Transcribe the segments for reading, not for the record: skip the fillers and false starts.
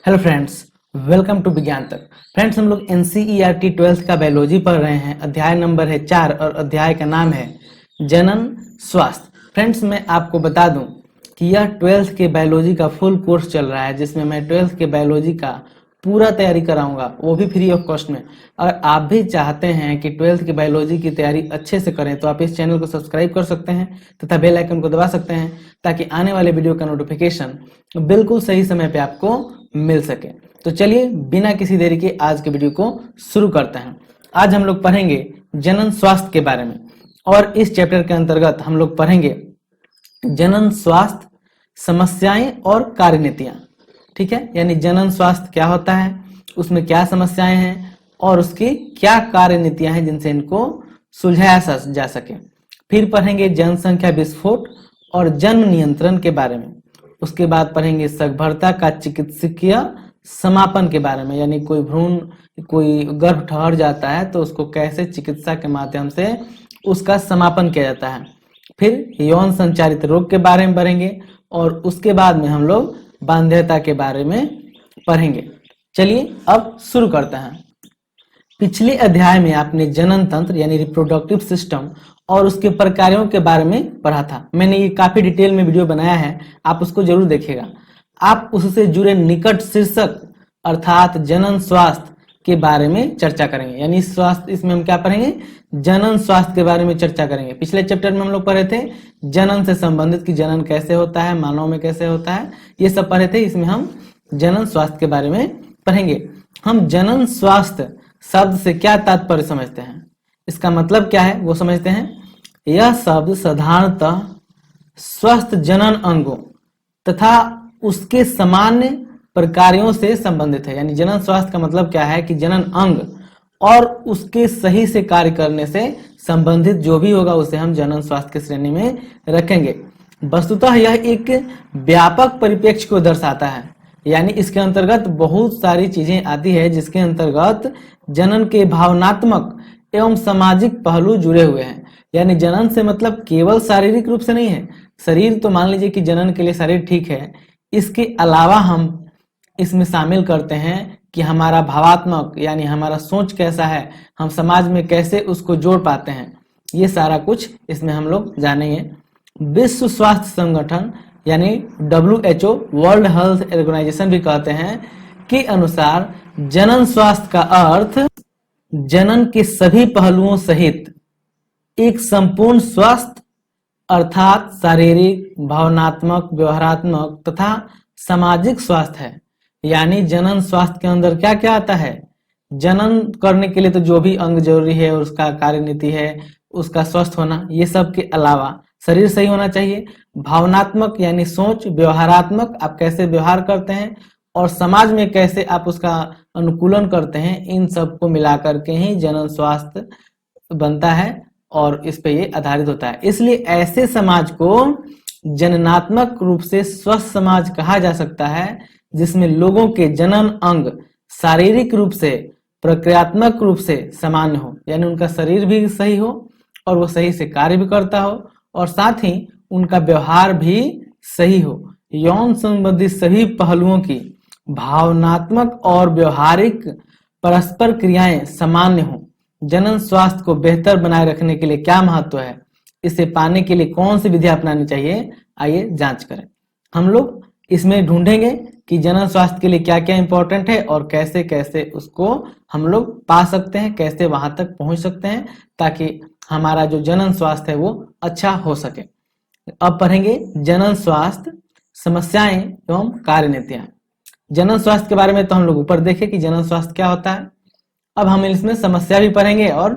Hello friends, welcome to विज्ञान तक। Friends, हम लोग एनसीईआरटी 12th का बायोलॉजी पढ़ रहे हैं। अध्याय नंबर है 4 और अध्याय का नाम है जनन स्वास्थ्य। फ्रेंड्स, मैं आपको बता दूं कि यह 12th के बायोलॉजी का फुल कोर्स चल रहा है, जिसमें मैं 12th के बायोलॉजी का पूरा तैयारी कराऊंगा, वो भी फ्री ऑफ कॉस्ट में। अगर आप भी चाहते हैं कि 12th की बायोलॉजी की तैयारी अच्छे से करें तो आप इस चैनल को सब्सक्राइब कर सकते हैं तथा बेल आइकन को दबा सकते हैं, ताकि आने वाले वीडियो का नोटिफिकेशन बिल्कुल सही समय पे आपको मिल सके। तो चलिए बिना किसी देरी के आज के वीडियो को शुरू करते हैं। आज हम लोग पढ़ेंगे जनन स्वास्थ्य के बारे में, और इस चैप्टर के अंतर्गत हम लोग पढ़ेंगे जनन स्वास्थ्य, समस्याएं और कार्यनीतियां। ठीक है, यानी जनन स्वास्थ्य क्या होता है, उसमें क्या समस्याएं हैं और उसकी क्या कार्यनीतियां हैं जिनसे इनको सुलझाया जा सके। फिर पढ़ेंगे जनसंख्या विस्फोट और जन्म नियंत्रण के बारे में। उसके बाद पढ़ेंगे सगर्भता का चिकित्सकीय समापन के बारे में, यानी कोई गर्भ ठहर जाता है तो उसको कैसे चिकित्सा के माध्यम से उसका समापन किया जाता है। फिर यौन संचारित रोग के बारे में पढ़ेंगे और उसके बाद में हम लोग बाध्यता के बारे में पढ़ेंगे। चलिए अब शुरू करते हैं। पिछले अध्याय में आपने जनन तंत्र यानी रिप्रोडक्टिव सिस्टम और उसके प्रकारों के बारे में पढ़ा था। मैंने ये काफी डिटेल में वीडियो बनाया है, आप उसको जरूर देखिएगा। आप उससे जुड़े निकट शीर्षक अर्थात जनन स्वास्थ्य के बारे में चर्चा करेंगे, यानी स्वास्थ्य, इसमें हम क्या पढ़ेंगे, जनन स्वास्थ्य के बारे में चर्चा करेंगे। पिछले चैप्टर में हम लोग पढ़े थे जनन से संबंधित कि जनन कैसे होता है, मानव में कैसे होता है, ये सब पढ़े थे। इसमें हम जनन स्वास्थ्य के बारे में पढ़ेंगे। हम जनन स्वास्थ्य शब्द से क्या तात्पर्य समझते हैं, इसका मतलब क्या है वो समझते हैं। यह शब्द साधारणतः स्वस्थ जनन अंगों तथा उसके सामान्य प्रकारों से संबंधित है। यानी जनन स्वास्थ्य का मतलब क्या है कि जनन अंग और उसके सही से कार्य करने से संबंधित जो भी होगा उसे हम जनन स्वास्थ्य की श्रेणी में रखेंगे। वस्तुतः यह एक व्यापक परिप्रेक्ष्य को दर्शाता है, यानी इसके अंतर्गत बहुत सारी चीजें आती है जिसके अंतर्गत जनन के भावनात्मक एवं सामाजिक पहलू जुड़े हुए हैं। यानी जनन से मतलब केवल शारीरिक रूप से नहीं है, शरीर तो मान लीजिए कि जनन के लिए शरीर ठीक है, इसके अलावा हम इसमें शामिल करते हैं कि हमारा भावात्मक यानी हमारा सोच कैसा है, हम समाज में कैसे उसको जोड़ पाते हैं, ये सारा कुछ इसमें हम लोग जानेंगे। विश्व स्वास्थ्य संगठन यानी WHO, वर्ल्ड हेल्थ ऑर्गेनाइजेशन भी कहते हैं के अनुसार जनन स्वास्थ्य का अर्थ जनन के सभी पहलुओं सहित एक संपूर्ण स्वास्थ्य अर्थात शारीरिक, भावनात्मक, व्यवहारात्मक तथा सामाजिक स्वास्थ्य है। यानी जनन स्वास्थ्य के अंदर क्या क्या आता है, जनन करने के लिए तो जो भी अंग जरूरी है, उसका कार्यनीति है, उसका स्वस्थ होना, ये सब के अलावा शरीर सही होना चाहिए, भावनात्मक यानी सोच, व्यवहारात्मक आप कैसे व्यवहार करते हैं और समाज में कैसे आप उसका अनुकूलन करते हैं, इन सब को मिलाकर के ही जनन स्वास्थ्य बनता है और इस पे ये आधारित होता है। इसलिए ऐसे समाज को जननात्मक रूप से स्वस्थ समाज कहा जा सकता है, जिसमें लोगों के जनन अंग शारीरिक रूप से, प्रक्रियात्मक रूप से सामान्य हो, यानी उनका शरीर भी सही हो और वो सही से कार्य भी करता हो, और साथ ही उनका व्यवहार भी सही हो। यौन संबंधी सभी पहलुओं की भावनात्मक और व्यवहारिक परस्पर क्रियाएं सामान्य हो। जनन स्वास्थ्य को बेहतर बनाए रखने के लिए क्या महत्व है, इसे पाने के लिए कौन सी विधि अपनानी चाहिए, आइए जांच करें। हम लोग इसमें ढूंढेंगे कि जनन स्वास्थ्य के लिए क्या क्या इंपॉर्टेंट है और कैसे कैसे उसको हम लोग पा सकते हैं, कैसे वहां तक पहुंच सकते हैं, ताकि हमारा जो जनन स्वास्थ्य है वो अच्छा हो सके। अब पढ़ेंगे जनन स्वास्थ्य, समस्याएं एवं कार्यनीतियां। जनन स्वास्थ्य के बारे में तो हम लोग ऊपर देखे कि जनन स्वास्थ्य क्या होता है। अब हम इसमें समस्या भी पढ़ेंगे और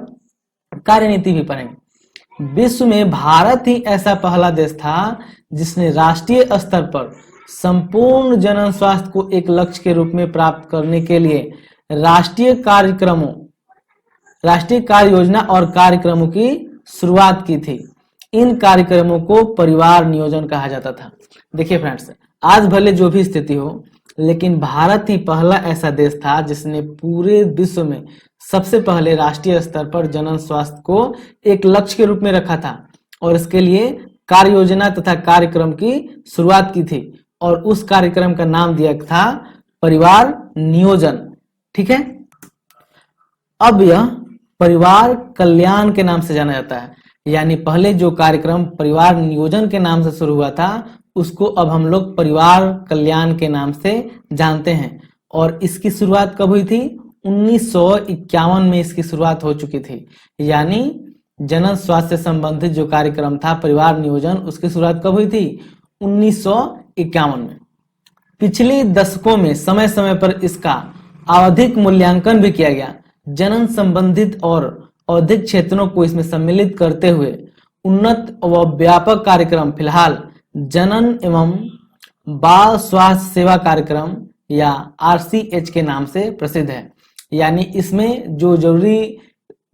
कार्यनीति भी पढ़ेंगे। विश्व में भारत ही ऐसा पहला देश था जिसने राष्ट्रीय स्तर पर संपूर्ण जनन स्वास्थ्य को एक लक्ष्य के रूप में प्राप्त करने के लिए राष्ट्रीय कार्य योजना और कार्यक्रमों की शुरुआत की थी। इन कार्यक्रमों को परिवार नियोजन कहा जाता था। देखिए फ्रेंड्स, आज भले जो भी स्थिति हो, लेकिन भारत ही पहला ऐसा देश था जिसने पूरे विश्व में सबसे पहले राष्ट्रीय स्तर पर जनन स्वास्थ्य को एक लक्ष्य के रूप में रखा था और इसके लिए कार्य योजना तथा कार्यक्रम की शुरुआत की थी, और उस कार्यक्रम का नाम दिया था परिवार नियोजन। ठीक है, अब यह परिवार कल्याण के नाम से जाना जाता है। यानी पहले जो कार्यक्रम परिवार नियोजन के नाम से शुरू हुआ था उसको अब हम लोग परिवार कल्याण के नाम से जानते हैं। और इसकी शुरुआत कब हुई थी? 1951 में इसकी शुरुआत हो चुकी थी। यानी जनन स्वास्थ्य से संबंधित जो कार्यक्रम था परिवार नियोजन, उसकी शुरुआत कब हुई थी? 1951 में। पिछले दशकों में समय समय पर इसका आवधिक मूल्यांकन भी किया गया। जनन संबंधित और औद्योगिक क्षेत्रों को इसमें सम्मिलित करते हुए उन्नत व व्यापक कार्यक्रम फिलहाल जनन एवं बाल स्वास्थ्य सेवा कार्यक्रम या RCH के नाम से प्रसिद्ध है। यानी इसमें जो जरूरी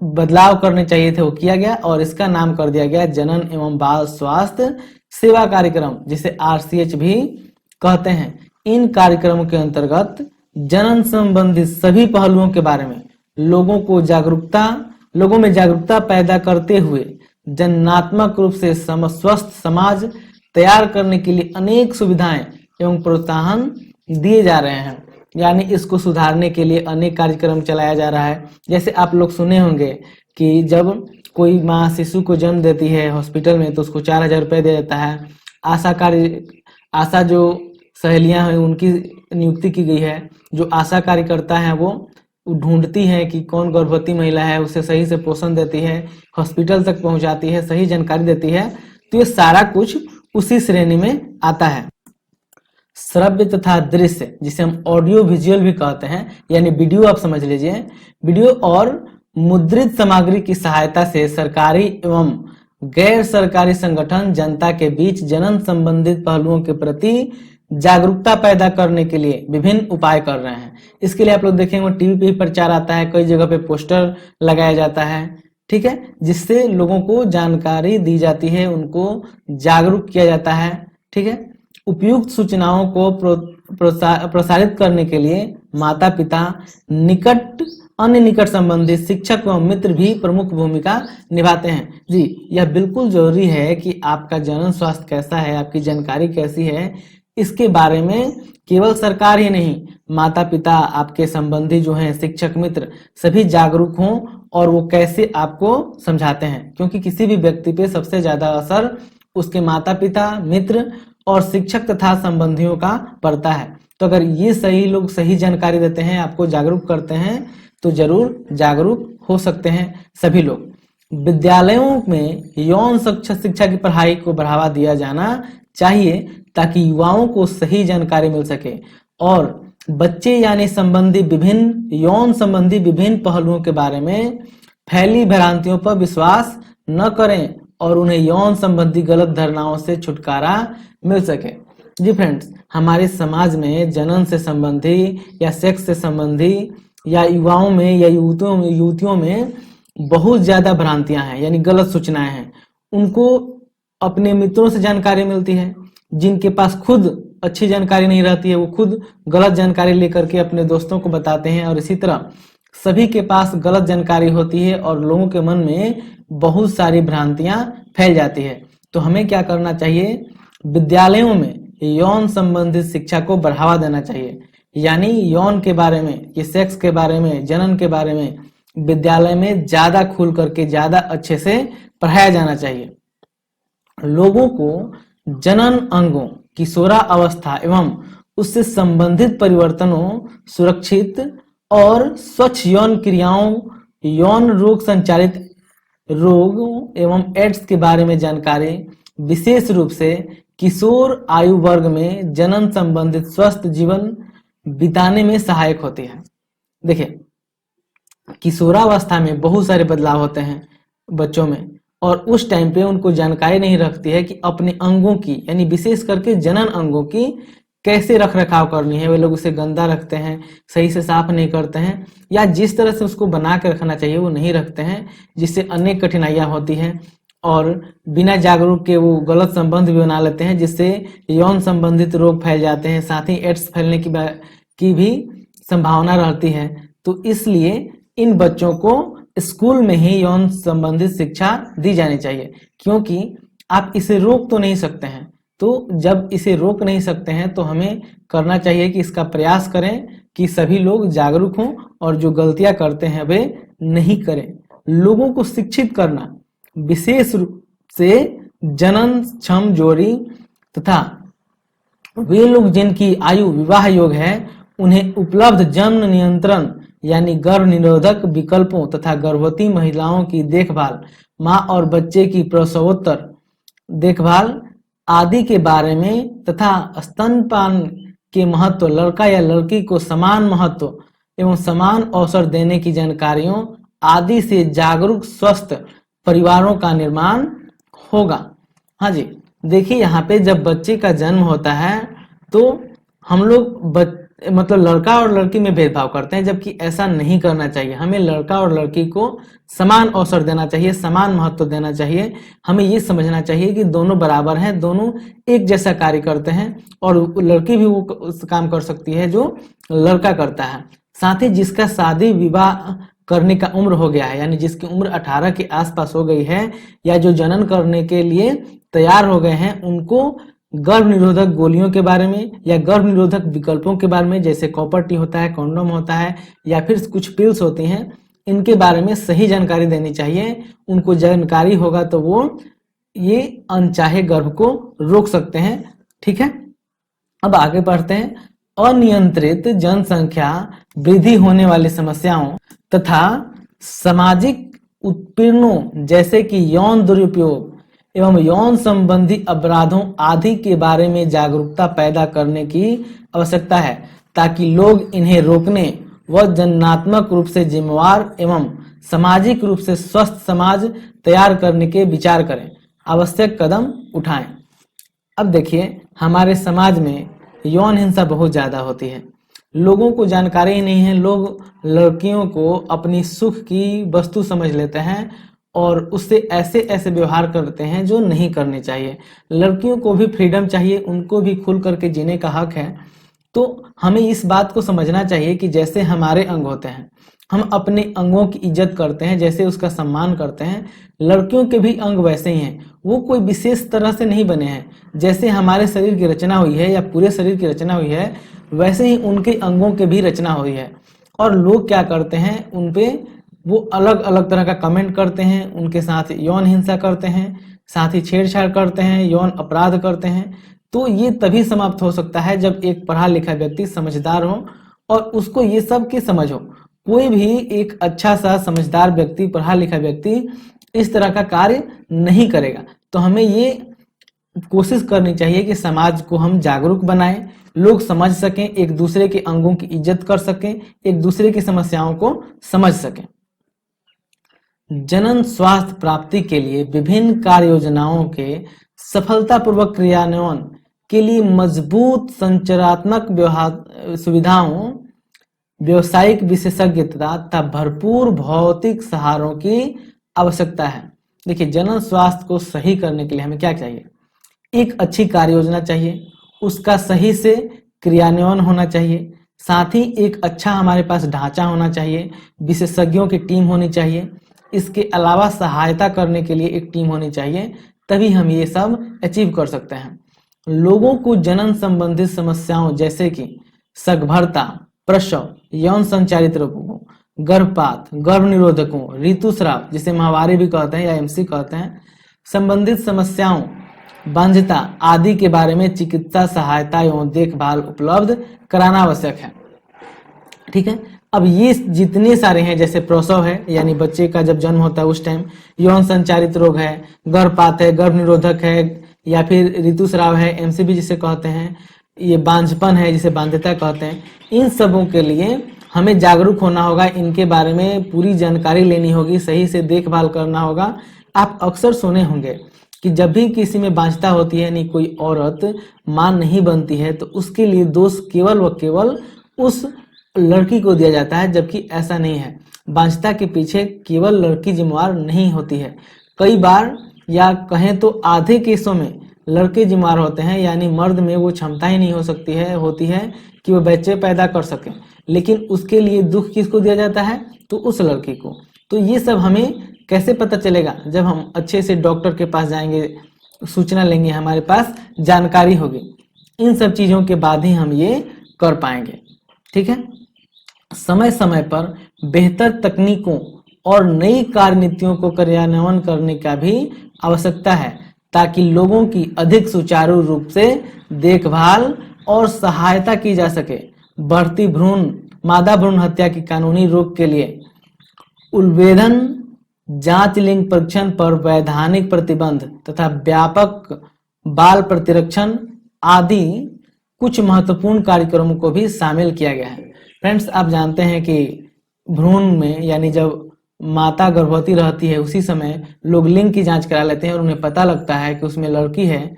बदलाव करने चाहिए थे वो किया गया और इसका नाम कर दिया गया जनन एवं बाल स्वास्थ्य सेवा कार्यक्रम, जिसे RCH भी कहते हैं। इन कार्यक्रमों के अंतर्गत जनन संबंधित सभी पहलुओं के बारे में लोगों में जागरूकता पैदा करते हुए जननात्मक रूप से स्वस्थ समाज तैयार करने के लिए अनेक सुविधाएं एवं प्रोत्साहन दिए जा रहे हैं। यानी इसको सुधारने के लिए अनेक कार्यक्रम चलाया जा रहा है। जैसे आप लोग सुने होंगे कि जब कोई माँ शिशु को जन्म देती है हॉस्पिटल में तो उसको 4000 रुपये दे देता है। आशा जो सहेलियां हैं उनकी नियुक्ति की गई है। जो आशा कार्यकर्ता है वो ढूंढती है कि कौन गर्भवती महिला है, उसे सही से पोषण देती है, हॉस्पिटल तक पहुंचाती है, सही जानकारी देती है। तो ये सारा कुछ उसी श्रेणी में आता है। श्रव्य तथा दृश्य, जिसे हम ऑडियो विजुअल भी कहते हैं, यानी वीडियो आप समझ लीजिए। वीडियो और मुद्रित सामग्री की सहायता से सरकारी एवं गैर सरकारी संगठन जनता के बीच जनन संबंधित पहलुओं के प्रति जागरूकता पैदा करने के लिए विभिन्न उपाय कर रहे हैं। इसके लिए आप लोग देखेंगे टीवी पे प्रचार आता है, कई जगह पे पोस्टर लगाया जाता है। ठीक है, जिससे लोगों को जानकारी दी जाती है, उनको जागरूक किया जाता है। ठीक है, उपयुक्त सूचनाओं को प्रसारित करने के लिए माता पिता, अन्य निकट संबंधित शिक्षक व मित्र भी प्रमुख भूमिका निभाते हैं। जी, यह बिल्कुल जरूरी है कि आपका जनन स्वास्थ्य कैसा है, आपकी जानकारी कैसी है, इसके बारे में केवल सरकार ही नहीं, माता पिता, आपके संबंधी जो हैं, शिक्षक मित्र, सभी जागरूक हों और वो कैसे आपको समझाते हैं। क्योंकि किसी भी व्यक्ति पे सबसे ज्यादा असर उसके माता पिता, मित्र और शिक्षक तथा संबंधियों का पड़ता है। तो अगर ये सही लोग सही जानकारी देते हैं, आपको जागरूक करते हैं, तो जरूर जागरूक हो सकते हैं सभी लोग। विद्यालयों में यौन शिक्षा की पढ़ाई को बढ़ावा दिया जाना चाहिए ताकि युवाओं को सही जानकारी मिल सके और बच्चे यानी यौन संबंधी विभिन्न पहलुओं के बारे में फैली भ्रांतियों पर विश्वास न करें और उन्हें यौन संबंधी गलत धारणाओं से छुटकारा मिल सके। जी फ्रेंड्स, हमारे समाज में जनन से संबंधी या सेक्स से संबंधी या युवाओं में या युवतियों में बहुत ज्यादा भ्रांतियां हैं, यानी गलत सूचनाएं हैं। उनको अपने मित्रों से जानकारी मिलती है, जिनके पास खुद अच्छी जानकारी नहीं रहती है, वो खुद गलत जानकारी लेकर के अपने दोस्तों को बताते हैं और इसी तरह सभी के पास गलत जानकारी होती है और लोगों के मन में बहुत सारी भ्रांतियां फैल जाती है। तो हमें क्या करना चाहिए? विद्यालयों में यौन संबंधित शिक्षा को बढ़ावा देना चाहिए। यानी यौन के बारे में, ये सेक्स के बारे में, जनन के बारे में विद्यालय में ज्यादा खुल करके ज्यादा अच्छे से पढ़ाया जाना चाहिए। लोगों को जनन अंगों, किशोरावस्था एवं उससे संबंधित परिवर्तनों, सुरक्षित और स्वच्छ यौन क्रियाओं, यौन रोग संचालित रोग एवं एड्स के बारे में जानकारी विशेष रूप से किशोर आयु वर्ग में जनन संबंधित स्वस्थ जीवन बिताने में सहायक होती है। देखिए, किशोरावस्था में बहुत सारे बदलाव होते हैं बच्चों में और उस टाइम पे उनको जानकारी नहीं रखती है कि अपने अंगों की, यानी विशेष करके जनन अंगों की कैसे रख रखाव करनी है। वे लोग उसे गंदा रखते हैं, सही से साफ नहीं करते हैं, या जिस तरह से उसको बना के रखना चाहिए वो नहीं रखते हैं, जिससे अनेक कठिनाइयां होती हैं और बिना जागरूक के वो गलत संबंध भी बना लेते हैं, जिससे यौन संबंधित रोग फैल जाते हैं, साथ ही एड्स फैलने की भी संभावना रहती है। तो इसलिए इन बच्चों को स्कूल में ही यौन संबंधित शिक्षा दी जानी चाहिए, क्योंकि आप इसे रोक तो नहीं सकते हैं, तो जब इसे रोक नहीं सकते हैं तो हमें करना चाहिए कि इसका प्रयास करें कि सभी लोग जागरूक हों और जो गलतियां करते हैं वे नहीं करें। लोगों को शिक्षित करना, विशेष रूप से जनन क्षम जोड़ी तथा वे लोग जिनकी आयु विवाह योग्य है, उन्हें उपलब्ध जन्म नियंत्रण यानी गर्भ निरोधक विकल्पों तथा गर्भवती महिलाओं की देखभाल, मां और बच्चे की प्रसवोत्तर देखभाल आदि के बारे में तथा स्तनपान के महत्व, लड़का या लड़की को समान महत्व एवं समान अवसर देने की जानकारियों आदि से जागरूक स्वस्थ परिवारों का निर्माण होगा। हाँ जी, देखिए यहाँ पे जब बच्चे का जन्म होता है तो हम लोग मतलब लड़का और लड़की में भेदभाव करते हैं, जबकि ऐसा नहीं करना चाहिए। हमें लड़का और लड़की को समान अवसर देना चाहिए, समान महत्व देना चाहिए। हमें ये समझना चाहिए कि दोनों बराबर हैं, दोनों एक जैसा कार्य करते हैं और लड़की भी वो काम कर सकती है जो लड़का करता है। साथ ही जिसका शादी विवाह करने का उम्र हो गया है, यानी जिसकी उम्र 18 के आसपास हो गई है या जो जनन करने के लिए तैयार हो गए हैं, उनको गर्भ निरोधक गोलियों के बारे में या गर्भ निरोधक विकल्पों के बारे में, जैसे कॉपर टी होता है, कंडोम होता है या फिर कुछ पिल्स होती हैं, इनके बारे में सही जानकारी देनी चाहिए। उनको जानकारी होगा तो वो ये अनचाहे गर्भ को रोक सकते हैं। ठीक है, अब आगे बढ़ते हैं। अनियंत्रित जनसंख्या वृद्धि होने वाली समस्याओं तथा सामाजिक उत्पीड़नों जैसे कि यौन दुरुपयोग एवं यौन संबंधी अपराधों आदि के बारे में जागरूकता पैदा करने की आवश्यकता है, ताकि लोग इन्हें रोकने व जननात्मक रूप से जिम्मेवार एवं सामाजिक रूप से स्वस्थ समाज तैयार करने के विचार करें, आवश्यक कदम उठाएं। अब देखिए, हमारे समाज में यौन हिंसा बहुत ज्यादा होती है। लोगों को जानकारी ही नहीं है, लोग लड़कियों को अपनी सुख की वस्तु समझ लेते हैं और उससे ऐसे ऐसे व्यवहार करते हैं जो नहीं करने चाहिए। लड़कियों को भी फ्रीडम चाहिए, उनको भी खुल करके जीने का हक है। तो हमें इस बात को समझना चाहिए कि जैसे हमारे अंग होते हैं, हम अपने अंगों की इज्जत करते हैं, जैसे उसका सम्मान करते हैं, लड़कियों के भी अंग वैसे ही हैं। वो कोई विशेष तरह से नहीं बने हैं। जैसे हमारे शरीर की रचना हुई है या पूरे शरीर की रचना हुई है, वैसे ही उनके अंगों की भी रचना हुई है। और लोग क्या करते हैं, उन पे वो अलग अलग तरह का कमेंट करते हैं, उनके साथ यौन हिंसा करते हैं, साथ ही छेड़छाड़ करते हैं, यौन अपराध करते हैं। तो ये तभी समाप्त हो सकता है जब एक पढ़ा लिखा व्यक्ति समझदार हो और उसको ये सब की समझ हो। कोई भी एक अच्छा सा समझदार व्यक्ति, पढ़ा लिखा व्यक्ति इस तरह का कार्य नहीं करेगा। तो हमें ये कोशिश करनी चाहिए कि समाज को हम जागरूक बनाएं, लोग समझ सकें, एक दूसरे के अंगों की इज्जत कर सकें, एक दूसरे की समस्याओं को समझ सकें। जनन स्वास्थ्य प्राप्ति के लिए विभिन्न कार्य योजनाओं के सफलतापूर्वक क्रियान्वयन के लिए मजबूत संरचनात्मक सुविधाओं, व्यवसायिक विशेषज्ञता तथा भरपूर भौतिक सहारों की आवश्यकता है। देखिए, जनन स्वास्थ्य को सही करने के लिए हमें क्या चाहिए? एक अच्छी कार्य योजना चाहिए, उसका सही से क्रियान्वयन होना चाहिए, साथ ही एक अच्छा हमारे पास ढांचा होना चाहिए, विशेषज्ञों की टीम होनी चाहिए, इसके अलावा सहायता करने के लिए एक टीम होनी चाहिए, तभी हम ये सब अचीव कर सकते हैं। लोगों को जनन संबंधित समस्याओं जैसे कि सगर्भता, प्रसव, यौन संचारित रोगों, गर्भपात, गर्भ निरोधकों, ऋतुस्राव जिसे माहवारी भी कहते हैं या एमसी कहते हैं, संबंधित समस्याओं, बांझता आदि के बारे में चिकित्सा सहायता एवं देखभाल उपलब्ध कराना आवश्यक है। ठीक है, अब ये जितने सारे हैं, जैसे प्रसव है यानी बच्चे का जब जन्म होता है उस टाइम, यौन संचारित रोग है, गर्भपात है, गर्भ निरोधक है या फिर ऋतुस्राव है, एमसीबी जिसे कहते हैं, ये बांझपन है जिसे बांझता कहते हैं, इन सबों के लिए हमें जागरूक होना होगा, इनके बारे में पूरी जानकारी लेनी होगी, सही से देखभाल करना होगा। आप अक्सर सुने होंगे कि जब भी किसी में बांझता होती है यानी कोई औरत मां नहीं बनती है तो उसके लिए दोष केवल व केवल उस लड़की को दिया जाता है, जबकि ऐसा नहीं है। बांझता के पीछे केवल लड़की जिम्मेवार नहीं होती है, कई बार या कहें तो आधे केसों में लड़के जिम्मेवार होते हैं, यानी मर्द में वो क्षमता ही नहीं होती है कि वो बच्चे पैदा कर सके, लेकिन उसके लिए दुख किसको दिया जाता है? तो उस लड़की को। तो ये सब हमें कैसे पता चलेगा? जब हम अच्छे से डॉक्टर के पास जाएंगे, सूचना लेंगे, हमारे पास जानकारी होगी। इन सब चीजों के बाद ही हम ये कर पाएंगे। ठीक है, समय समय पर बेहतर तकनीकों और नई कार्यनीतियों को कार्यान्वयन करने का भी आवश्यकता है, ताकि लोगों की अधिक सुचारू रूप से देखभाल और सहायता की जा सके। बढ़ती मादा भ्रूण हत्या की कानूनी रोक के लिए उल्वेधन, जांच, लिंग परीक्षण पर वैधानिक प्रतिबंध तथा व्यापक बाल प्रतिरक्षण आदि कुछ महत्वपूर्ण कार्यक्रमों को भी शामिल किया गया है। फ्रेंड्स, आप जानते हैं कि भ्रूण में यानी जब माता गर्भवती रहती है उसी समय लोग लिंग की जांच करा लेते हैं और उन्हें पता लगता है कि उसमें लड़की है,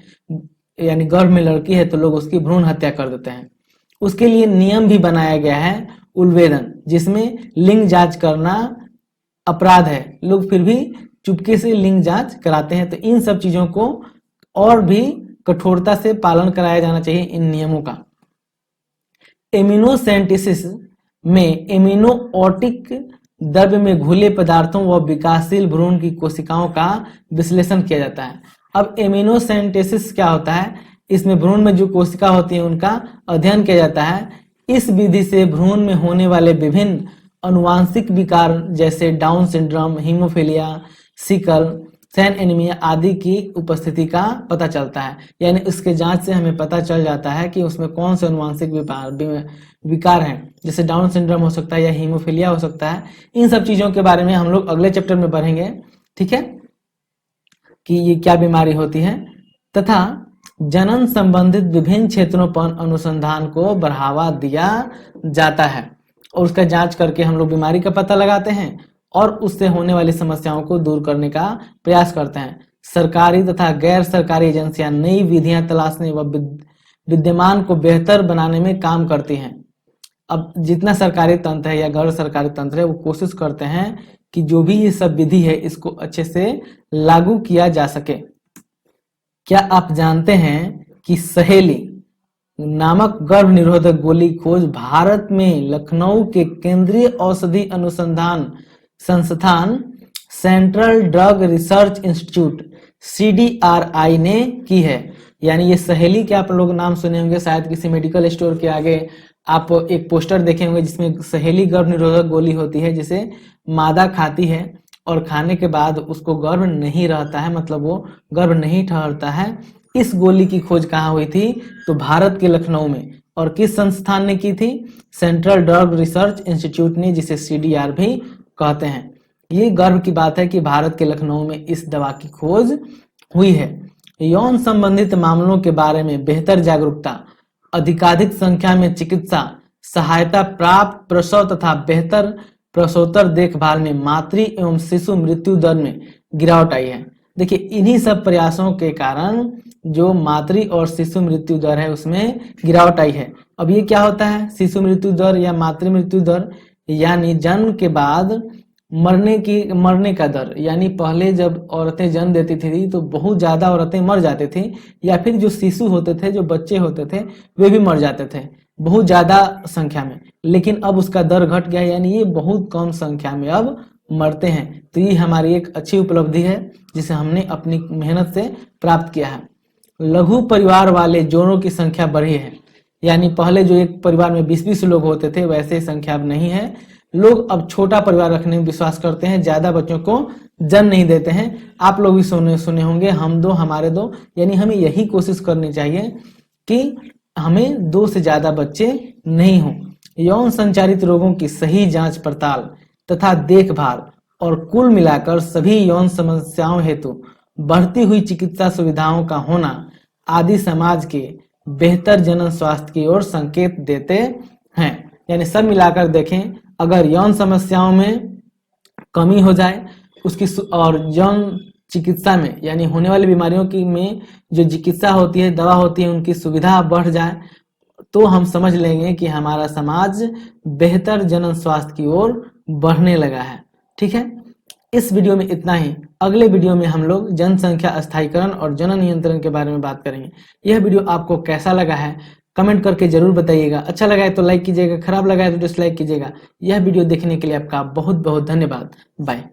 यानी गर्भ में लड़की है, तो लोग उसकी भ्रूण हत्या कर देते हैं। उसके लिए नियम भी बनाया गया है उल्वेदन, जिसमें लिंग जांच करना अपराध है, लोग फिर भी चुपके से लिंग जांच कराते हैं। तो इन सब चीजों को और भी कठोरता से पालन कराया जाना चाहिए इन नियमों का। इम्यूनोसेंटेसिस में इम्यूनोओटिक द्रव्य में घुले पदार्थों व विकासशील भ्रूण की कोशिकाओं का विश्लेषण किया जाता है। अब इम्यूनोसेंटेसिस क्या होता है? इसमें भ्रूण में जो कोशिका होती है उनका अध्ययन किया जाता है। इस विधि से भ्रूण में होने वाले विभिन्न अनुवांशिक विकार जैसे Down syndrome, haemophilia, sickle cell anaemia आदि की उपस्थिति का पता चलता है। यानी उसके जांच से हमें पता चल जाता है कि उसमें कौन से अनुवांशिक विकार हैं, जैसे डाउन सिंड्रोम हो सकता है या हीमोफीलिया हो सकता है। इन सब चीजों के बारे में हम लोग अगले चैप्टर में पढ़ेंगे, ठीक है, कि ये क्या बीमारी होती है, तथा जनन संबंधित विभिन्न क्षेत्रों पर अनुसंधान को बढ़ावा दिया जाता है और उसका जांच करके हम लोग बीमारी का पता लगाते हैं और उससे होने वाली समस्याओं को दूर करने का प्रयास करते हैं। सरकारी तथा गैर सरकारी एजेंसियां नई विधियां तलाशने व विद्यमान को बेहतर बनाने में काम करती हैं। अब जितना सरकारी तंत्र है या गैर सरकारी तंत्र है वो कोशिश करते हैं कि जो भी ये सब विधि है इसको अच्छे से लागू किया जा सके। क्या आप जानते हैं कि सहेली नामक गर्भ निरोधक गोली खोज भारत में लखनऊ के केंद्रीय औषधि अनुसंधान संस्थान central drug research institute CDRI ने की है। यानी ये सहेली के आप लोग नाम सुने होंगे, शायद किसी मेडिकल स्टोर के आगे आप एक पोस्टर देखे होंगे जिसमें सहेली गर्भ निरोधक गोली होती है, जिसे मादा खाती है और खाने के बाद उसको गर्भ नहीं रहता है, मतलब वो गर्भ नहीं ठहरता है। इस गोली की खोज कहाँ हुई थी? तो भारत के लखनऊ में। और किस संस्थान ने की थी? सेंट्रल ड्रग रिसर्च इंस्टीट्यूट ने, जिसे CDR भी कहते हैं। ये गर्व की बात है कि भारत के लखनऊ में इस दवा की खोज हुई है। यौन संबंधित मामलों के बारे में बेहतर जागरूकता, अधिकाधिक संख्या में चिकित्सा सहायता प्राप्त, प्रसव तथा बेहतर प्रसवोत्तर देखभाल में मातृ एवं शिशु मृत्यु दर में गिरावट आई है। देखिए, इन्हीं सब प्रयासों के कारण जो मातृ और शिशु मृत्यु दर है उसमें गिरावट आई है। अब ये क्या होता है? शिशु मृत्यु दर या मातृ मृत्यु दर यानी जन्म के बाद मरने का दर। यानी पहले जब औरतें जन्म देती थी तो बहुत ज्यादा औरतें मर जाती थी, या फिर जो शिशु होते थे, जो बच्चे होते थे, वे भी मर जाते थे बहुत ज्यादा संख्या में। लेकिन अब उसका दर घट गया, यानी ये बहुत कम संख्या में अब मरते हैं। तो ये हमारी एक अच्छी उपलब्धि है जिसे हमने अपनी मेहनत से प्राप्त किया है। लघु परिवार वाले जोड़ों की संख्या बढ़ी है। यानी पहले जो एक परिवार में 20-20 लोग होते थे वैसे संख्या अब नहीं है। लोग अब छोटा परिवार रखने में विश्वास करते हैं, ज्यादा बच्चों को जन्म नहीं देते हैं। आप लोग भी सुने होंगे, हम दो हमारे दो। यानी हमें यही कोशिश करनी चाहिए कि हमें 2 से ज्यादा बच्चे नहीं हों। यौन संचारित रोगों की सही जांच पड़ताल तथा देखभाल और कुल मिलाकर सभी यौन समस्याओं हेतु बढ़ती हुई चिकित्सा सुविधाओं का होना आदि समाज के बेहतर जनन स्वास्थ्य की ओर संकेत देते हैं। यानी सब मिलाकर देखें, अगर यौन समस्याओं में कमी हो जाए उसकी और यौन चिकित्सा में यानी होने वाली बीमारियों की में जो चिकित्सा होती है, दवा होती है, उनकी सुविधा बढ़ जाए तो हम समझ लेंगे कि हमारा समाज बेहतर जनन स्वास्थ्य की ओर बढ़ने लगा है। ठीक है, इस वीडियो में इतना ही। अगले वीडियो में हम लोग जनसंख्या स्थायीकरण और जनन नियंत्रण के बारे में बात करेंगे। यह वीडियो आपको कैसा लगा है कमेंट करके जरूर बताइएगा। अच्छा लगा है तो लाइक कीजिएगा, खराब लगा है तो डिसलाइक कीजिएगा। यह वीडियो देखने के लिए आपका बहुत बहुत धन्यवाद। बाय।